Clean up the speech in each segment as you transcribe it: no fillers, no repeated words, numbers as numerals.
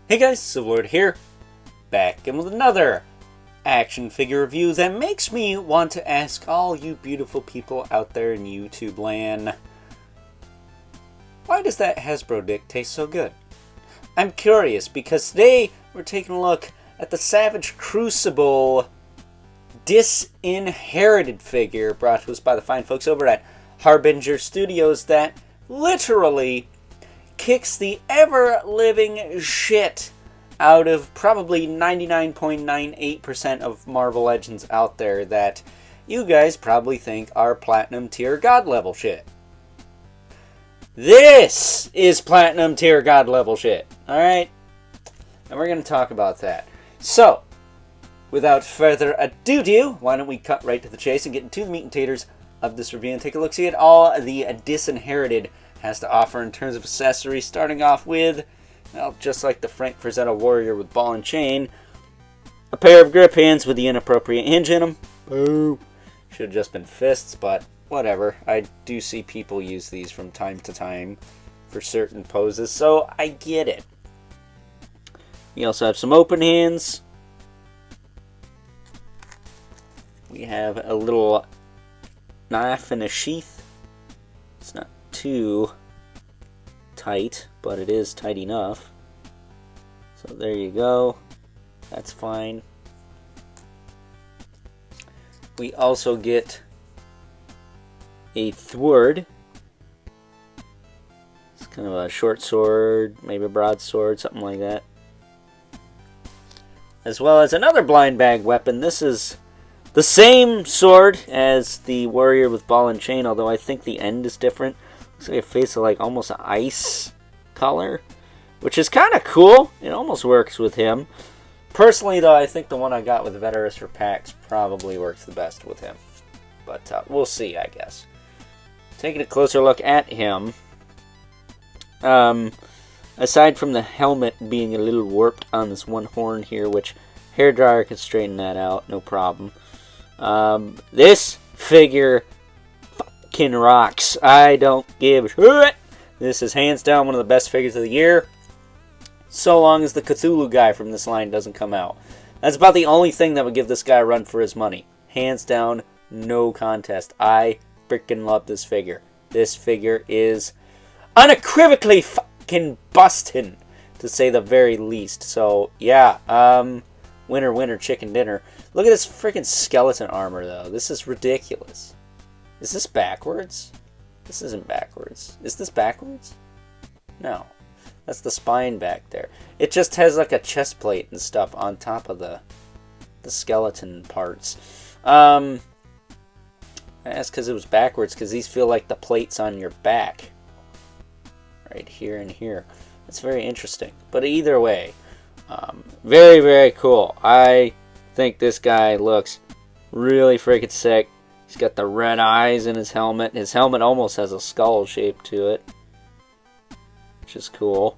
Hey guys, Silverlord here, back in with another action figure review that makes me want to ask all you beautiful people out there in YouTube land, why does that Hasbro dick taste so good? I'm curious because today we're taking a look at the Savage Crucible Disinherited figure brought to us by the fine folks over at Harbinger Studios that literally kicks the ever-living shit out of probably 99.98% of Marvel Legends out there that you guys probably think are Platinum tier God level shit. This is Platinum tier God level shit, alright? And we're going to talk about that. So, without further ado, why don't we cut right to the chase and get into the meat and taters of this review and take a look-see at all the Disinherited has to offer in terms of accessories, starting off with, well, just like the Frank Frazetta Warrior with ball and chain, a pair of grip hands with the inappropriate hinge in them. Boo! Should have just been fists, but whatever. I do see people use these from time to time for certain poses, so I get it. We also have some open hands. We have a little knife in a sheath. It's not too tight, but it is tight enough. So there you go. That's fine. We also get a thword. It's kind of a short sword, maybe a broadsword, something like that. As well as another blind bag weapon. This is the same sword as the warrior with ball and chain, although I think the end is different. Looks like a face of like almost an ice color, which is kind of cool. It almost works with him. Personally, though, I think the one I got with Veterus for PAX probably works the best with him. But we'll see, I guess. Taking a closer look at him. Aside from the helmet being a little warped on this one horn here, which hairdryer can straighten that out, no problem. This figure fucking rocks. I don't give a shit. This is hands down one of the best figures of the year, so long as the Cthulhu guy from this line doesn't come out. That's about the only thing that would give this guy a run for his money. Hands down, no contest. I freaking love this figure. This figure is unequivocally fucking bustin', to say the very least. So, yeah, winner, winner, chicken dinner. Look at this freaking skeleton armor, though. This is ridiculous. Is this backwards? This isn't backwards. Is this backwards? No. That's the spine back there. It just has like a chest plate and stuff on top of the skeleton parts. That's because it was backwards, because these feel like the plates on your back. Right here and here. It's very interesting. But either way, very, very cool. I think this guy looks really freaking sick. He's got the red eyes in his helmet. His helmet almost has a skull shape to it, which is cool.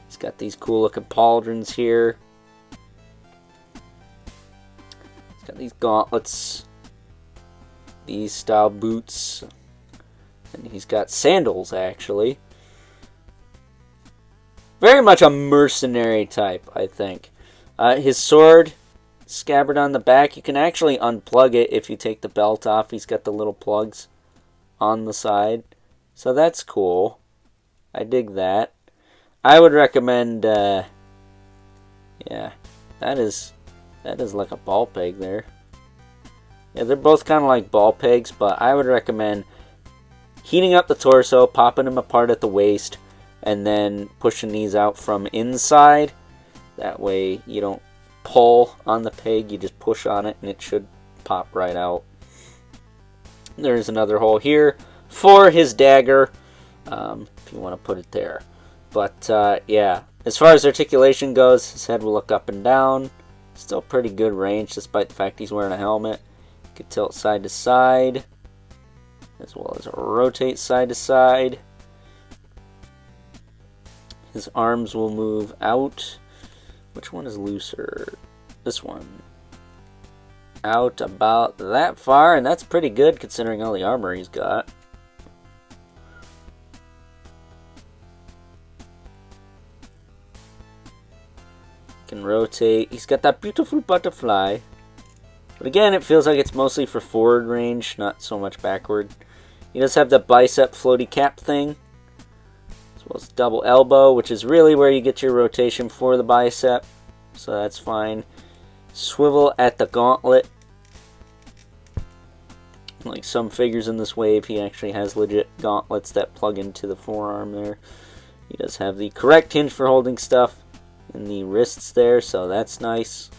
He's got these cool looking pauldrons here. He's got these gauntlets, these style boots, and he's got sandals actually. Very much a mercenary type, I think. His sword scabbard on the back, you can actually unplug it if you take the belt off. He's got the little plugs on the side, so that's cool. I dig that. I would recommend, yeah, that is like a ball peg there. Yeah, they're both kind of like ball pegs, but I would recommend heating up the torso, popping them apart at the waist, and then pushing these out from inside. That way you don't pull on the peg, you just push on it and it should pop right out. There's another hole here for his dagger, if you want to put it there. But yeah, as far as articulation goes, his head will look up and down. Still pretty good range despite the fact he's wearing a helmet. You can tilt side to side as well as rotate side to side. His arms will move out. Which one is looser? This one. Out about that far, and that's pretty good considering all the armor he's got. can rotate. He's got that beautiful butterfly. But again, it feels like it's mostly for forward range, not so much backward. He does have the bicep floaty cap thing, as well as double elbow, which is really where you get your rotation for the bicep. So that's fine. Swivel at the gauntlet. Like some figures in this wave, he actually has legit gauntlets that plug into the forearm there. He does have the correct hinge for holding stuff in the wrists there, so that's nice.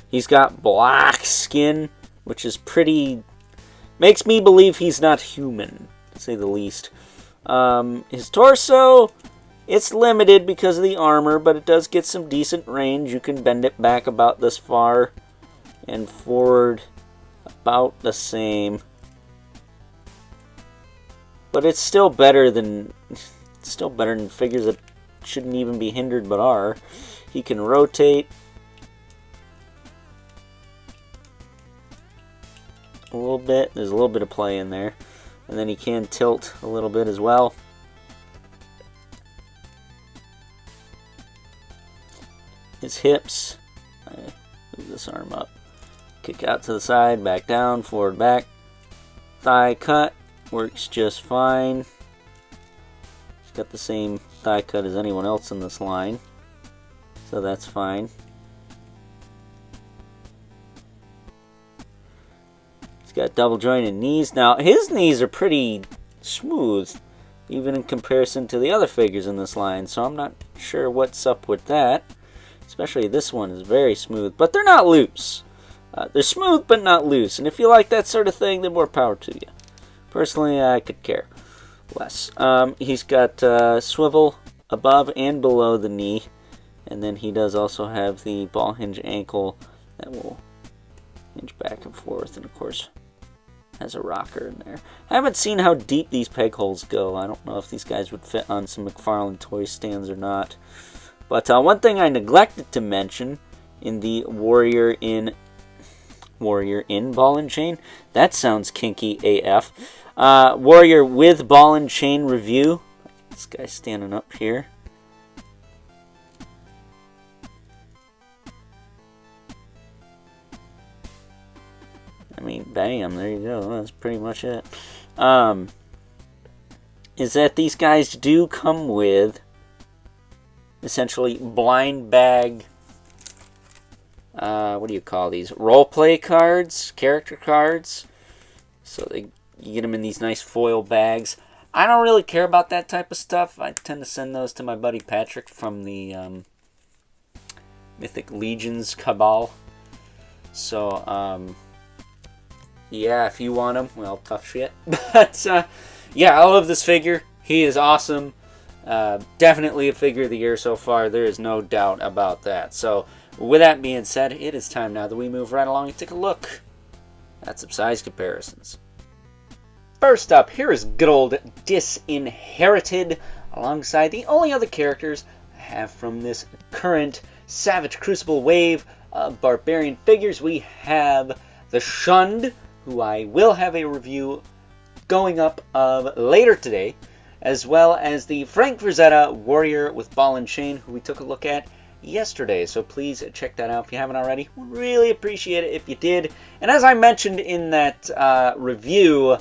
He's got black skin, which is pretty... makes me believe he's not human, to say the least. His torso, it's limited because of the armor, but it does get some decent range. You can bend it back about this far and forward about the same. But it's still better than figures that shouldn't even be hindered but are. He can rotate a little bit. There's a little bit of play in there. And then he can tilt a little bit as well. His hips, move this arm up, kick out to the side, back down, forward, back. Thigh cut works just fine. He's got the same thigh cut as anyone else in this line, so that's fine. He's got double jointed knees. Now, his knees are pretty smooth, even in comparison to the other figures in this line, so I'm not sure what's up with that. Especially this one is very smooth, but they're not loose. They're smooth, but not loose, and if you like that sort of thing, then more power to you. Personally, I could care less. He's got swivel above and below the knee, and then he does also have the ball hinge ankle that will hinge back and forth, and of course has a rocker in there. I haven't seen how deep these peg holes go. I don't know if these guys would fit on some McFarlane toy stands or not. But one thing I neglected to mention in the Warrior in ball and chain, that sounds kinky AF. Warrior with ball and chain review. This guy's standing up here. I mean, bam, there you go. That's pretty much it. Is that these guys do come with essentially blind bag, what do you call these? Roleplay cards, character cards. So you get them in these nice foil bags. I don't really care about that type of stuff. I tend to send those to my buddy Patrick from the Mythic Legions Cabal. So, yeah, if you want him, well, tough shit. But, yeah, I love this figure. He is awesome. Definitely a figure of the year so far. There is no doubt about that. So, with that being said, it is time now that we move right along and take a look at some size comparisons. First up, here is good old Disinherited, alongside the only other characters I have from this current Savage Crucible wave of Barbarian figures. We have the Shunned, who I will have a review going up of later today, as well as the Frank Frazetta Warrior with ball and chain, who we took a look at yesterday. So please check that out if you haven't already. Would really appreciate it if you did. And as I mentioned in that review,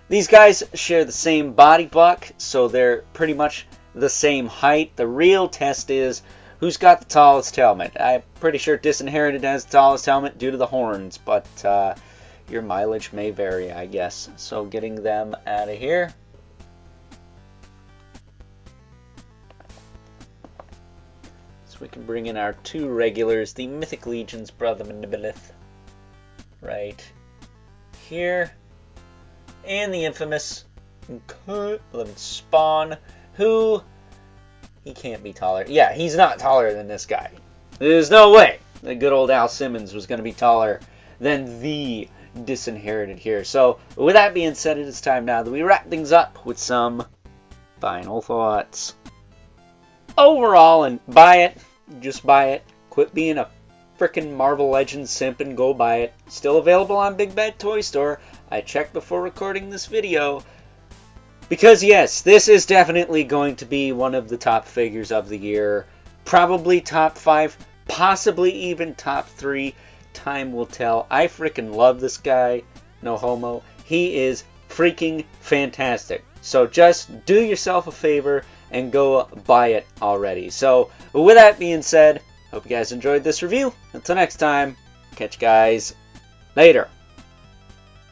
these guys share the same body buck, so they're pretty much the same height. The real test is who's got the tallest helmet. I'm pretty sure Disinherited has the tallest helmet due to the horns, but your mileage may vary, I guess. So getting them out of here. So we can bring in our two regulars, the Mythic Legions, Brother Manibelith, right here. And the infamous Spawn, who, he can't be taller. Yeah, he's not taller than this guy. There's no way that good old Al Simmons was going to be taller than the Disinherited here. So, with that being said, it is time now that we wrap things up with some final thoughts. Overall, and buy it. Just buy it. Quit being a frickin' Marvel Legends simp and go buy it. Still available on Big Bad Toy Store. I checked before recording this video. Because yes, this is definitely going to be one of the top figures of the year. Probably top 5, possibly even top 3. Time will tell. I freaking love this guy. No homo. He is freaking fantastic. So just do yourself a favor and go buy it already. So with that being said, hope you guys enjoyed this review. Until next time, catch you guys later.